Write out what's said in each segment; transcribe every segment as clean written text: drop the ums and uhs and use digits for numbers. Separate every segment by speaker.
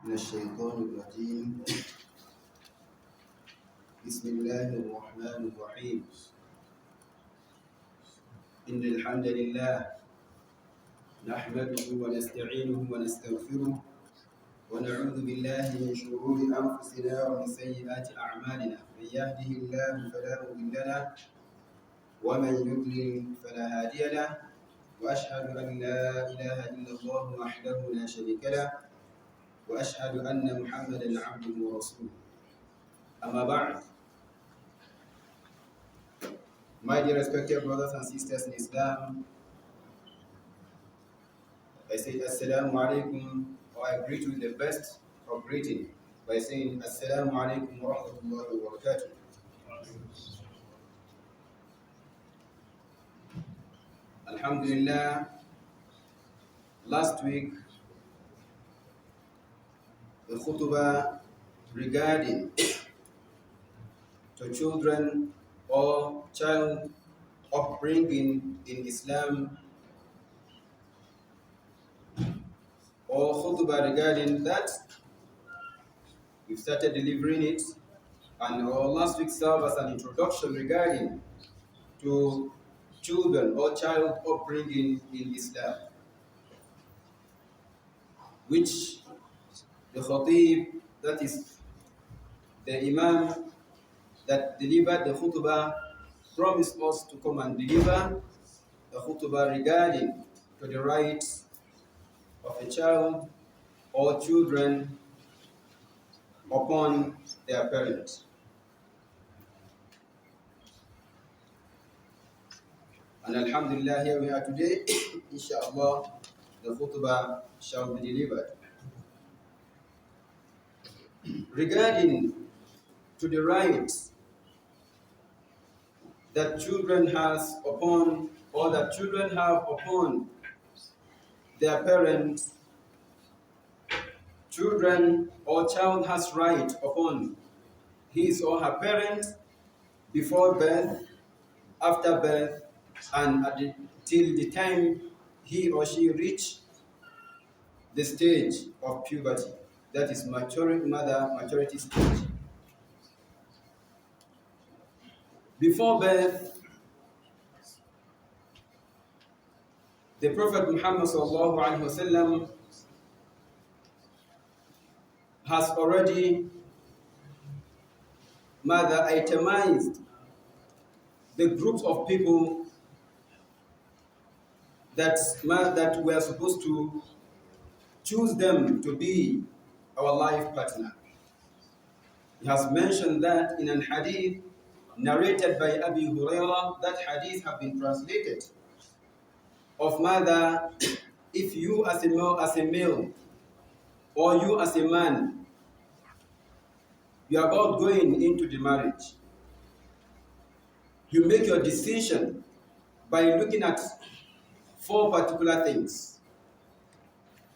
Speaker 1: من الشيطان الرجيم. بسم الله الرحمن الرحيم. إن الحمد لله نحمده ونستعينه ونستغفره ونعوذ بالله من شرور أنفسنا ومن سيئات أعمالنا. من يهده الله فلا مضل له ومن يضلل فلا هادي له، وأشهد أن لا إله إلا الله وحده لا شريك له، وأشهد أن محمدا عبده ورسوله. أما بعد. My dear respected brothers and sisters in Islam, I say Assalamu alaikum, or I greet you with the best of greeting by saying Assalamu alaikum wa rahmatullahi wa barakatuh. Alhamdulillah, last week the khutbah regarding to children or child upbringing in Islam, or khutbah regarding that, we started delivering it, and our last week served as an introduction regarding to children or child upbringing in Islam, which the khatib, that is the imam that delivered the khutbah, promised us to come and deliver the khutbah regarding to the rights of a child or children upon their parents. And alhamdulillah, here we are today. Inshallah, the khutbah shall be delivered. Regarding to the rights that children has upon, or that children have upon their parents, children or child has right upon his or her parents before birth, after birth, and till the time he or she reach the stage of puberty, that is maturity stage. Before birth, the Prophet Muhammad ﷺ has already itemized the groups of people that we are supposed to choose them to be our life partner. He has mentioned that in an hadith narrated by Abi Hurairah. That hadith have been translated of mother, if you as a male or you as a man, you are about going into the marriage, you make your decision by looking at 4 particular things,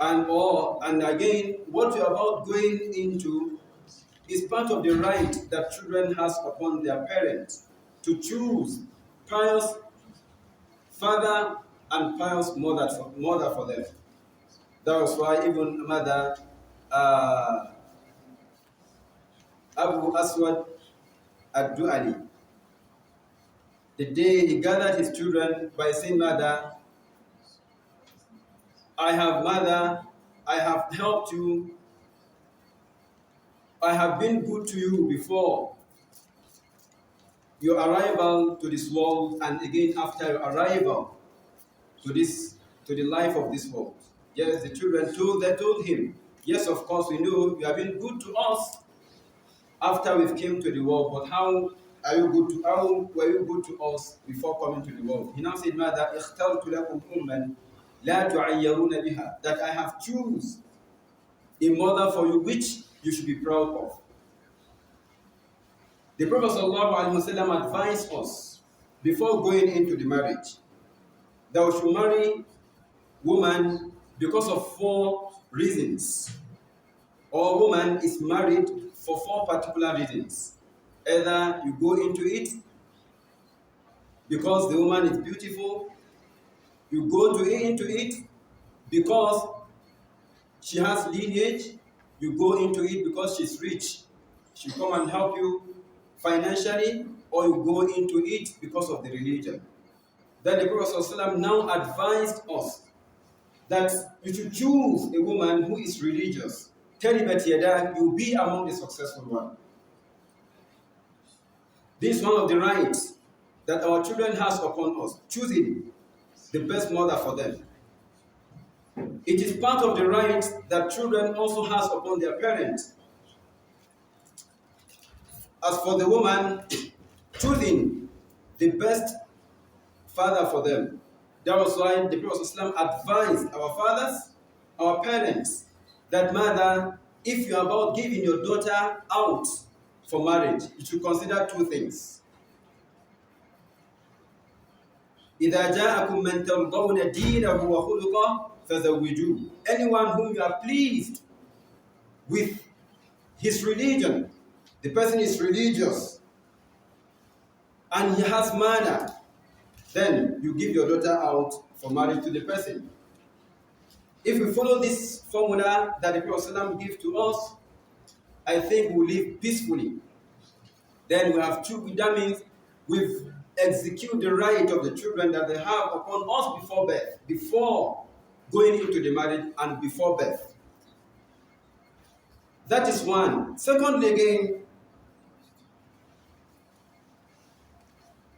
Speaker 1: and again, what you are about going into is part of the right that children has upon their parents to choose pious father and pious mother for them. That was why even mother Abu Aswad ad-Du'ali, the day he gathered his children by saying, mother, I have helped you, I have been good to you before your arrival to this world, and again after your arrival to the life of this world. Yes, the children told him, yes, of course, we know you have been good to us after we came to the world, but how were you good to us before coming to the world? He now said, mother, اخترت لكم أمًا لا تعيرون بها, that I have chosen a mother for you which you should be proud of. The Prophet ﷺ advised us before going into the marriage that we should marry woman because of 4 reasons. Or woman is married for 4 particular reasons. Either you go into it because the woman is beautiful, you go into it because she has lineage, you go into it because she's rich. She'll come and help you financially, or you go into it because of the religion. Then the Prophet ﷺ now advised us that you should choose a woman who is religious. Taribat yadak, you'll be among the successful one. This is one of the rights that our children has upon us, choosing the best mother for them. It is part of the rights that children also has upon their parents. As for the woman, choosing the best father for them. That was why the Prophet ﷺ advised our fathers, our parents, that mother, if you are about giving your daughter out for marriage, you should consider two things. إِذَا جَاءَكُم مَّن تَرْضَوْنَ دِينَهُ وَخُلُقَهُ فَزَوِّجُوهُ. Anyone whom you are pleased with his religion, the person is religious, and he has manner, then you give your daughter out for marriage to the person. If we follow this formula that the Prophet ﷺ gave to us, I think we'll live peacefully. Then we have two, that means we've executed the right of the children that they have upon us before birth, before going into the marriage and before birth. That is one. Secondly, again,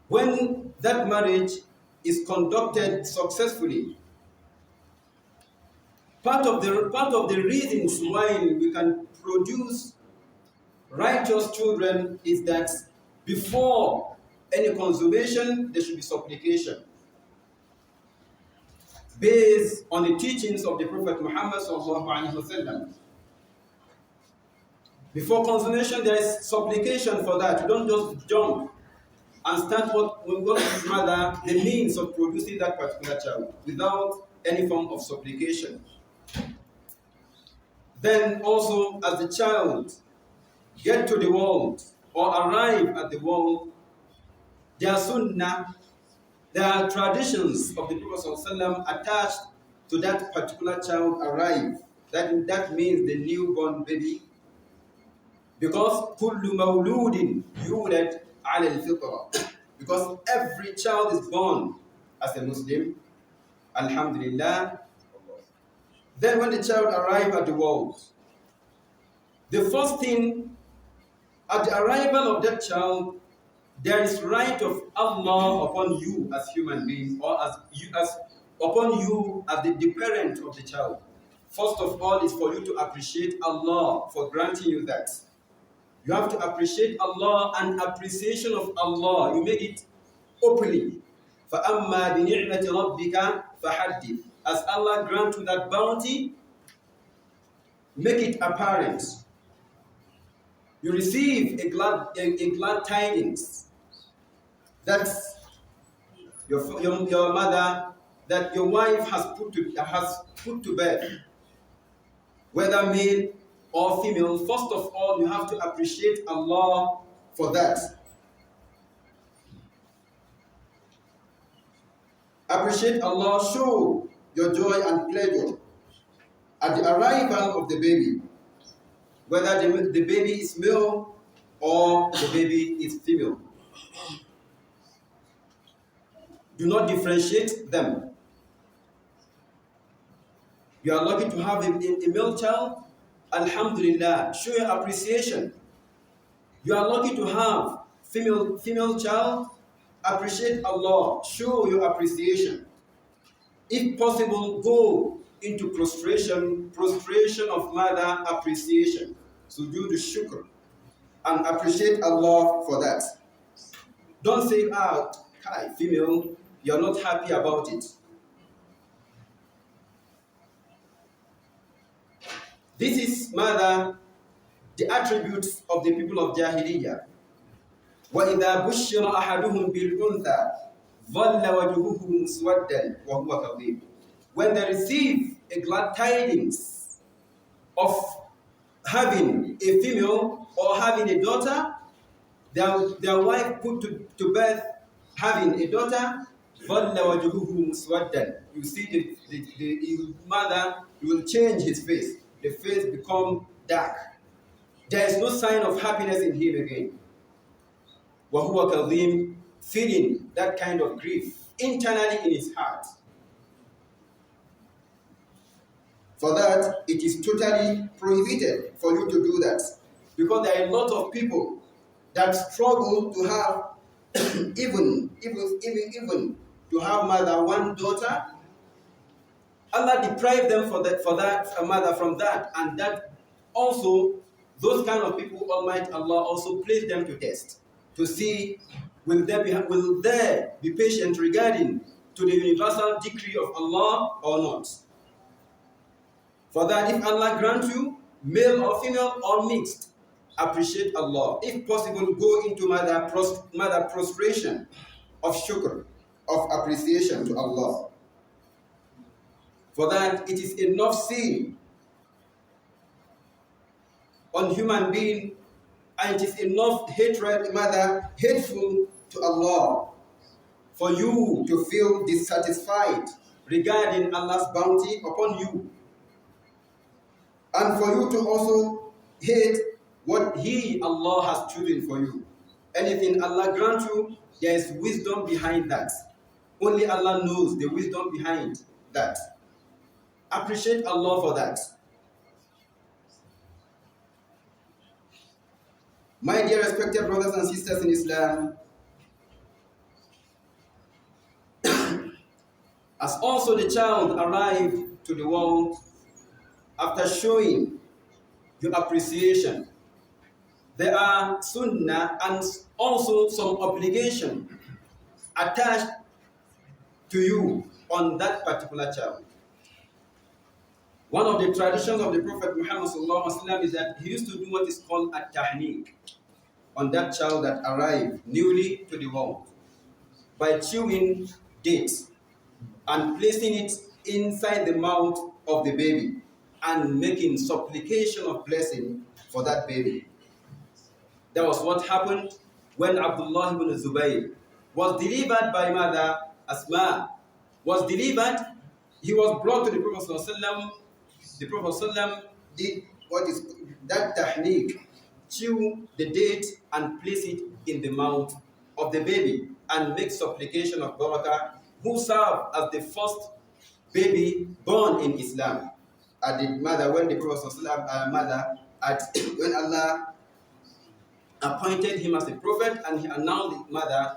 Speaker 1: when that marriage is conducted successfully, part of the reasons why we can produce righteous children is that before any consummation, there should be supplication. Based on the teachings of the Prophet Muhammad ﷺ. Before consummation, there is supplication for that. You don't just jump and start rather the means of producing that particular child without any form of supplication. Then also, as the child get to the world or arrive at the world, there are sunnah, there are traditions of the Prophet ﷺ attached to that particular child arrive. That means the newborn baby. Because كُلُّ مَوْلُودٍ يُولَدْ عَلَى الْفِطْرَةِ. Because every child is born as a Muslim. Alhamdulillah. Then when the child arrives at the world, the first thing, at the arrival of that child, there is right of Allah upon you as human beings, or as upon you as the parent of the child. First of all is for you to appreciate Allah for granting you that. You have to appreciate Allah, and appreciation of Allah, you make it openly. فَأَمَّا بِنِعْمَةِ رَبِّكَ فَحَدِّثْ. As Allah grant you that bounty, make it apparent. You receive a glad tidings that your mother, that your wife has put to bed, whether male or female. First of all, you have to appreciate Allah for that. Appreciate Allah, show your joy and pleasure at the arrival of the baby, whether the baby is male or the baby is female. Do not differentiate them. You are lucky to have a male child. Alhamdulillah, show your appreciation. You are lucky to have female child. Appreciate Allah, show your appreciation. If possible, go into prostration of mother appreciation. So do the shukr and appreciate Allah for that. Don't say, Kai, female, you're not happy about it. This is mother, the attributes of the people of Jahiliyyah. وَإِذَا بُشِّرَ أَحَدُهُمْ بِالْأُنْثَى ظَلَّ وَجْهُهُ مُسْوَدًّا وَهُوَ كَظِيمٌ. When they receive a glad tidings of having a female or having a daughter, their wife put to birth having a daughter, ظَلَّ وَجْهُهُ مُسْوَدًّا. You see the mother, you will change his face. The face become dark. There is no sign of happiness in him again. وَهُوَ كَظِيمٌ, feeling that kind of grief internally in his heart. For that, it is totally prohibited for you to do that. Because there are a lot of people that struggle to have even to have mother, one daughter. Allah deprived them for that mother from that, and that also those kind of people, Almighty Allah also placed them to test to see will there be patient regarding to the universal decree of Allah or not. For that, if Allah grant you male or female or mixed, appreciate Allah. If possible, go into mother prostration of shukr, of appreciation to Allah. For that, it is enough sin on human being, and it is enough hatred, hateful to Allah, for you to feel dissatisfied regarding Allah's bounty upon you, and for you to also hate what Allah has chosen for you. Anything Allah grants you, there is wisdom behind that. Only Allah knows the wisdom behind that. Appreciate Allah for that. My dear respected brothers and sisters in Islam, as also the child arrived to the world after showing your appreciation, there are sunnah and also some obligation attached to you on that particular child. One of the traditions of the Prophet Muhammad ﷺ is that he used to do what is called a tahniq on that child that arrived newly to the world by chewing dates and placing it inside the mouth of the baby and making supplication of blessing for that baby. That was what happened when Abdullah ibn Zubayr was delivered by mother Asma. He was brought to the Prophet ﷺ. The Prophet ﷺ did what is that tahniq, chew the date and place it in the mouth of the baby and make supplication of barakah, who served as the first baby born in Islam. At the mother, when the Prophet when Allah appointed him as a prophet and he announced the mother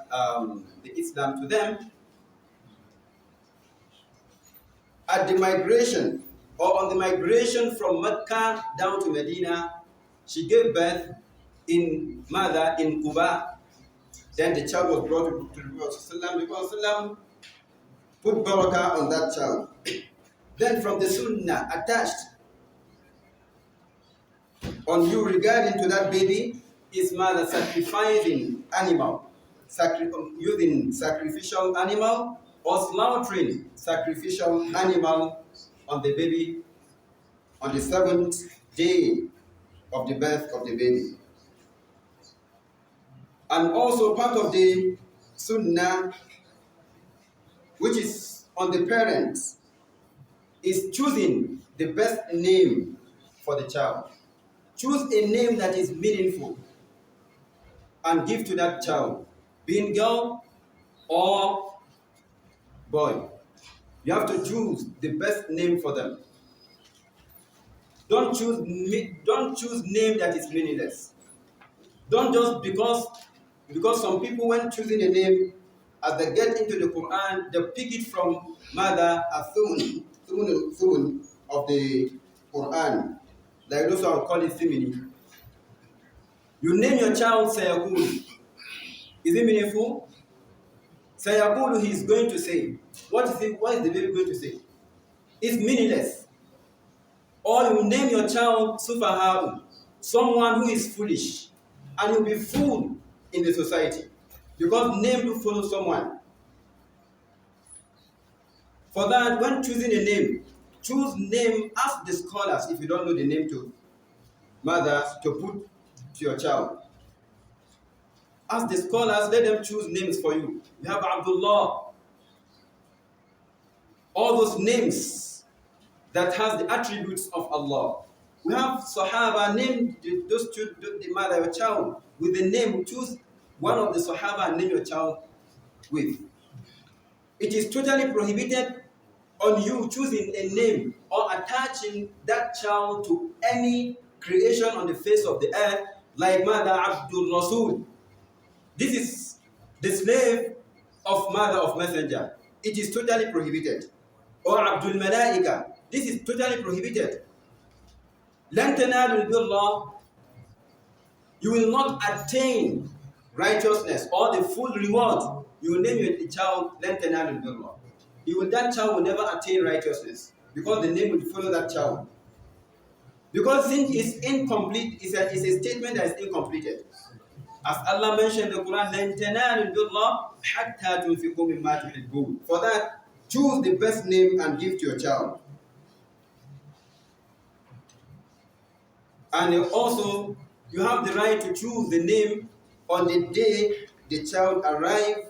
Speaker 1: the Islam to them, at the migration or on the migration from Mecca down to Medina, she gave birth in Khutba. Then the child was brought to the Prophet. The Prophet put barakah on that child. Then from the sunnah attached on you regarding to that baby is mother sacrificing animal, using sacrificial animal or slaughtering sacrificial animal on the baby on the 7th day of the birth of the baby. And also part of the sunnah, which is on the parents, is choosing the best name for the child. Choose a name that is meaningful and give to that child, being girl or boy. You have to choose the best name for them. Don't choose name that is meaningless. Don't just because some people, when choosing a name, as they get into the Quran, they pick it from mother Thumun of the Quran. Like those who are called it Thimini. You name your child Sayakulu. Is it meaningful? Sayakulu, he is going to say. What is the baby going to say? It's meaningless. Or you name your child Sufaharu, someone who is foolish, and you'll be fool in the society. Because name will follow someone. For that, when choosing a name, choose name, ask the scholars if you don't know the name to mothers to put to your child. Ask the scholars, let them choose names for you. You have Abdullah. All those names that has the attributes of Allah. We have Sahaba named those two, the mother of a child with the name. Choose one of the Sahaba and name your child with. It is totally prohibited on you choosing a name or attaching that child to any creation on the face of the earth, like Mother Abdul Rasul. This is the slave of Mother of Messenger. It is totally prohibited. Or Abdul Malaika. This is totally prohibited. لن تنالوا البر, you will not attain righteousness or the full reward. You will name your child لن تنالوا البر. That child will never attain righteousness because the name will follow that child. Because sin is incomplete, is a statement that is incompleted. As Allah mentioned in the Quran, لَن تَنَالُوا الْبِرَّ حَتَّى تُنْفِقُوا مِمَّا تُحِبُّونَ. For that, choose the best name and give to your child. And also, you have the right to choose the name on the day the child arrives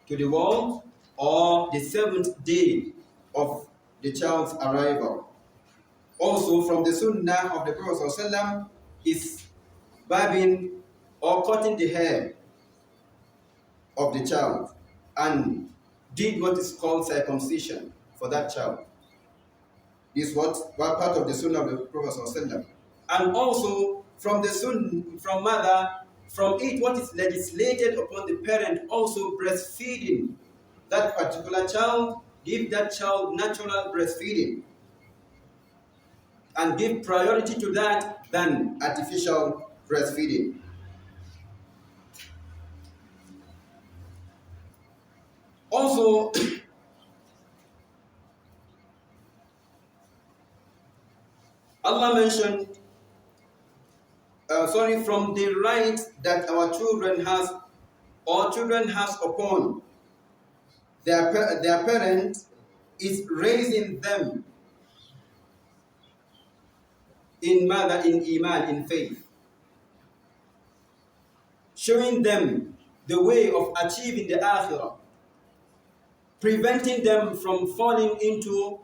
Speaker 1: to the world or the 7th day of the child's arrival. Also, from the sunnah of the Prophet ﷺ is barbing or cutting the hair of the child and did what is called circumcision for that child. This is what part of the sunnah of the Prophet ﷺ. And also from the sunnah, from mother, from it what is legislated upon the parent, also breastfeeding that particular child, give that child natural breastfeeding and give priority to that than artificial breastfeeding. Also, Allah mentioned, from the right that our children has, or children has upon their parent is raising them in iman, in faith, showing them the way of achieving the akhirah, preventing them from falling into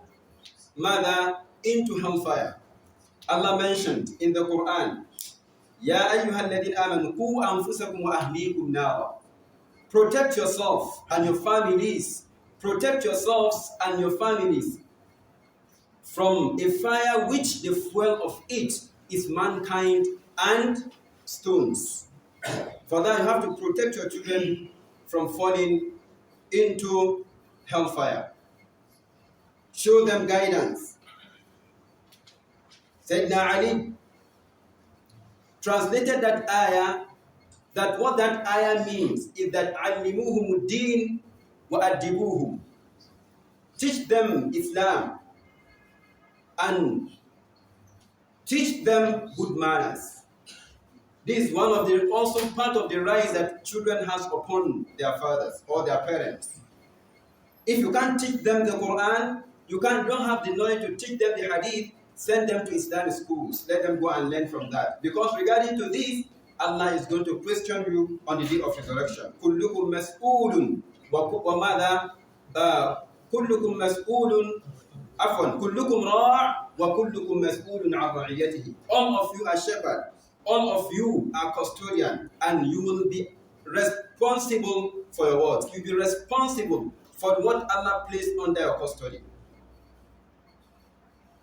Speaker 1: into hellfire. Allah mentioned in the Quran, Ya ayyuhalladhina amanu qu anfusakum wa ahlikum nara. Protect yourself and your families. Protect yourselves and your families from a fire which the fuel of it is mankind and stones. For that, you have to protect your children from falling into hellfire. Show them guidance. Sayyidina Ali translated that ayah, that what that ayah means is that allimuhum ad-din wa adibuhum. Teach them Islam and teach them good manners. This is one of the also part of the rights that children has upon their fathers or their parents. If you can't teach them the Quran, don't have the knowledge to teach them the Hadith, send them to Islamic schools. Let them go and learn from that. Because regarding to this, Allah is going to question you on the day of resurrection. كُلُّكُمْ مَسْئُولٌ وَمَاذَا كُلُّكُمْ مَسْئُولٌ عفوا كُلُّكُمْ رَاعٍ وَكُلُّكُمْ مَسْئُولٌ عَنْ رَعِيَّتِهِ. All of you are shepherds. All of you are custodian, and you will be responsible for your words. You'll be responsible for what Allah placed under your custody.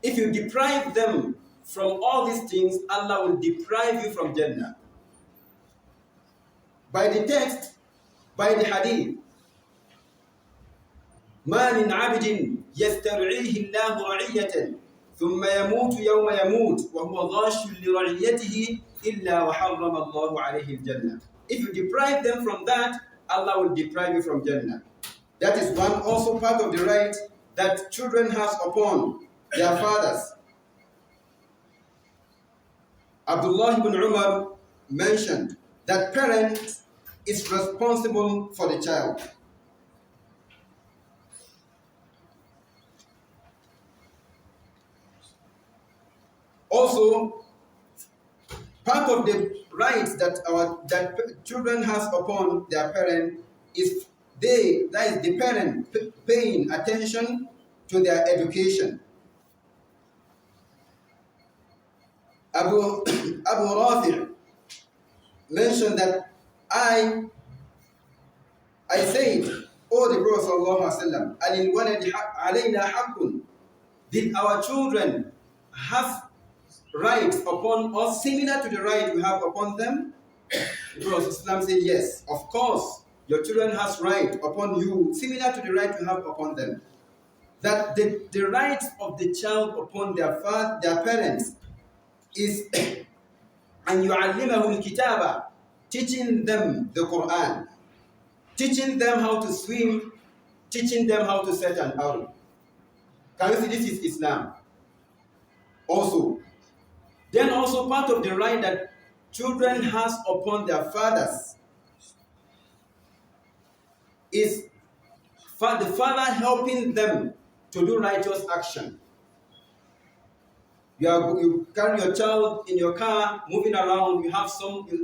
Speaker 1: If you deprive them from all these things, Allah will deprive you from Jannah. By the text, by the hadith, ما من عبد يسترعيه الله رعية ثم يموت يوم يموت وهو غاش لرعيته إلا وحرم الله عليه الجنة. If you deprive them from that, Allah will deprive you from Jannah. That is one also part of the right that children has upon their fathers. Abdullah ibn Umar mentioned that parent is responsible for the child. Also, part of the rights that children has upon their parent is that is the parent paying attention to their education. Abu Abu Rafi mentioned that I I said, "O the Prophet sallallahu alaihi wasallam, alil waladi alayna haqqun." Did our children have rights upon us similar to the right we have upon them? The Prophet Islam said, yes, of course, your children has right upon you similar to the right you have upon them. That the rights of the child upon their parents is and yu'allimahu al-kitaba, teaching them the Quran, teaching them how to swim, teaching them how to set an arrow. Can you see this is Islam? Also, then also part of the right that children has upon their fathers is the father helping them to do righteous action. You carry your child in your car, moving around, you have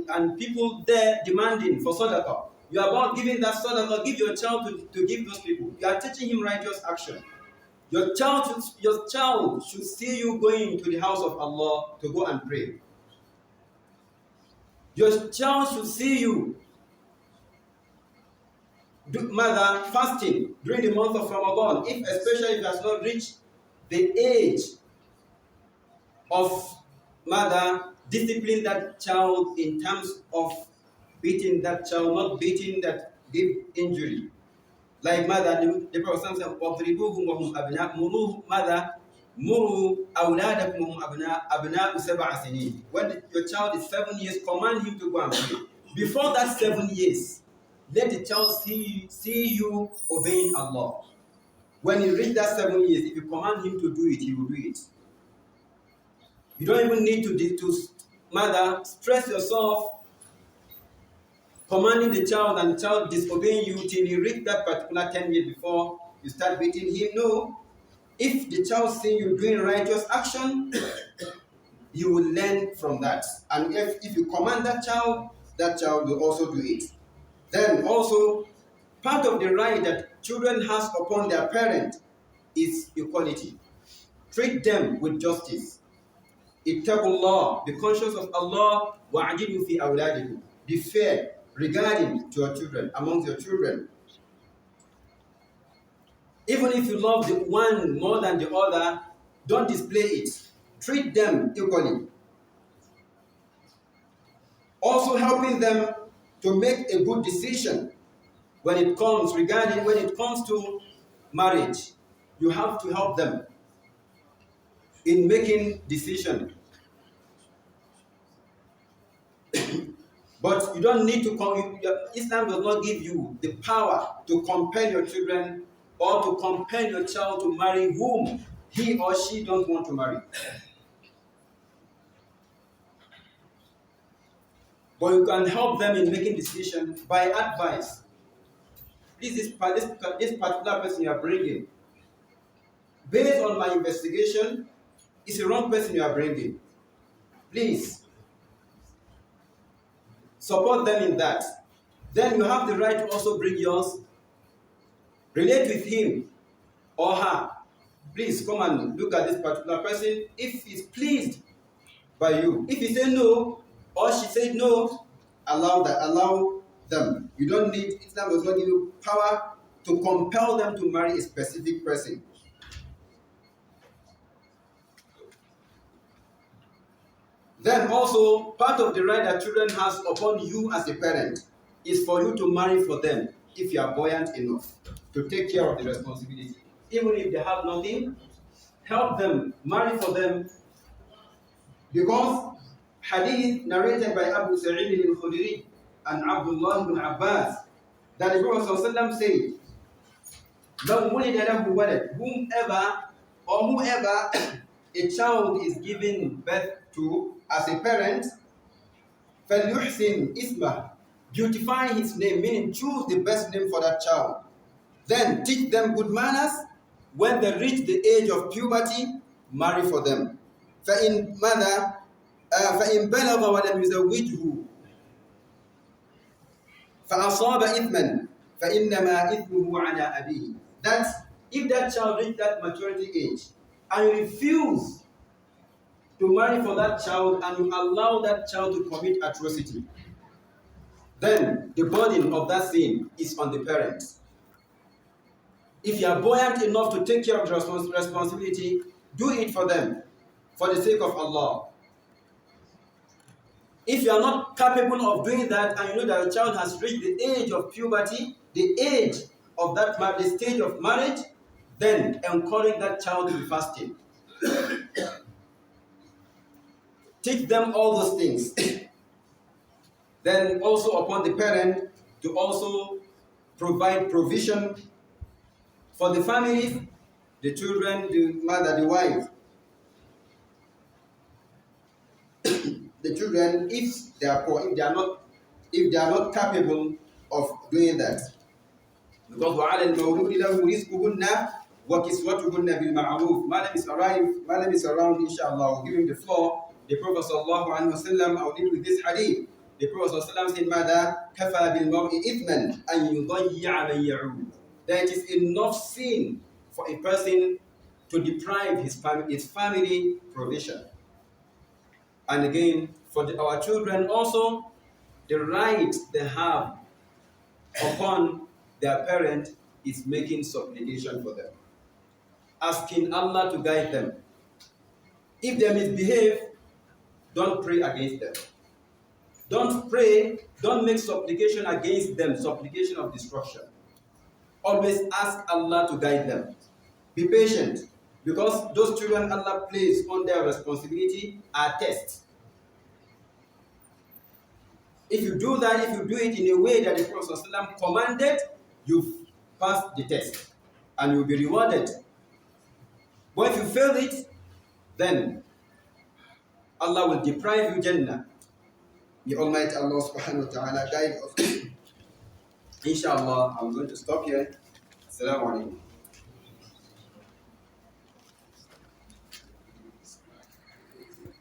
Speaker 1: and people there demanding for sadaqah. You are about giving that sadaqah, give your child to give those people. You are teaching him righteous action. Your child should see you going to the house of Allah to go and pray. Your child should see you, mother, fasting during the month of Ramadan, especially if it has not reached the age of mother, discipline that child in terms of beating that child, not beating that give injury. Like mother, the Prophet said, "Wadribuhum wa hum abna." Mother, muru awladakum wa hum abna'u sab'a sinin. When your child is 7 years, command him to go and pray. Before that 7 years, let the child see you obeying Allah. When he reach that 7 years, if you command him to do it, he will do it. You don't even need to mother, stress yourself commanding the child and the child disobeying you till you reach that particular 10 years before you start beating him. No. If the child sees you doing righteous action, you will learn from that. And if you command that child will also do it. Then also, part of the right that children has upon their parent is equality. Treat them with justice. Ittaqullah, be conscious of Allah, wa'adilu fi awladikum. Be fair regarding to your children, amongst your children. Even if you love the one more than the other, don't display it. Treat them equally. Also helping them to make a good decision when it comes to marriage. You have to help them in making decision. But you don't need to Islam does not give you the power to compel your children or to compel your child to marry whom he or she don't want to marry. But you can help them in making decisions by advice. This particular person you are bringing, based on my investigation, is the wrong person you are bringing. Please support them in that. Then you have the right to also bring yours. Relate with him or her. Please come and look at this particular person. If he's pleased by you, if he say no or she said no, allow them. You don't need, Islam does not give you power to compel them to marry a specific person. Then also, part of the right that children has upon you as a parent is for you to marry for them if you are buoyant enough to take care of the responsibility. Even if they have nothing, help them, marry for them. Because hadith narrated by Abu Sa'id al-Khudri and Abdullah ibn Abbas, that the Prophet ﷺ said, whomever a child is given birth to as a parent, فَلْيُحْسِنْ إِسْمَهُ, beautify his name, meaning choose the best name for that child. Then teach them good manners. When they reach the age of puberty, marry for them. فَإِنْ بَلَغَ وَلَمْ يُزَوِّجْهُ فَأَصَابَ إِثْمًا فَإِنَّمَا إِثْمُهُ عَلَى أَبِيهِ. That if that child reach that maturity age and refuse to marry for that child and you allow that child to commit atrocity, then the burden of that sin is on the parents. If you are buoyant enough to take care of the responsibility, do it for them, for the sake of Allah. If you are not capable of doing that and you know that the child has reached the age of puberty, the age of that the stage of marriage, then encourage that child to be fasting. Teach them all those things. Then also upon the parent to also provide provision for the family, the children, the mother, the wife. The children, if they are poor, if they are not capable of doing that. Because وَعَلَى الْمَوْلُودِ لَهُ رِزْقُهُنَّ وَكِسْوَتُهُنَّ بِالْمَعْرُوفِ. Madam is around, inshallah. I'll give him the floor. The Prophet sallallahu alaihi wasallam, I'll deal with this hadith. The Prophet sallallahu said, "Mada kafa bil mar'i ithman an yudayya man ya'ud." That it is enough sin for a person to deprive his family provision. And again, for our children also, the right they have upon their parent is making supplication for them, asking Allah to guide them. If they misbehave, don't pray against them. Don't pray, don't make supplication against them, supplication of destruction. Always ask Allah to guide them. Be patient, because those children Allah placed on their responsibility are tests. If you do that, if you do it in a way that the Prophet ﷺ commanded, you've passed the test and you'll be rewarded. But if you fail it, then Allah will deprive you Jannah. May Almighty Allah subhanahu wa ta'ala guide us. Inshallah, I'm going to stop here. Assalamu alaikum.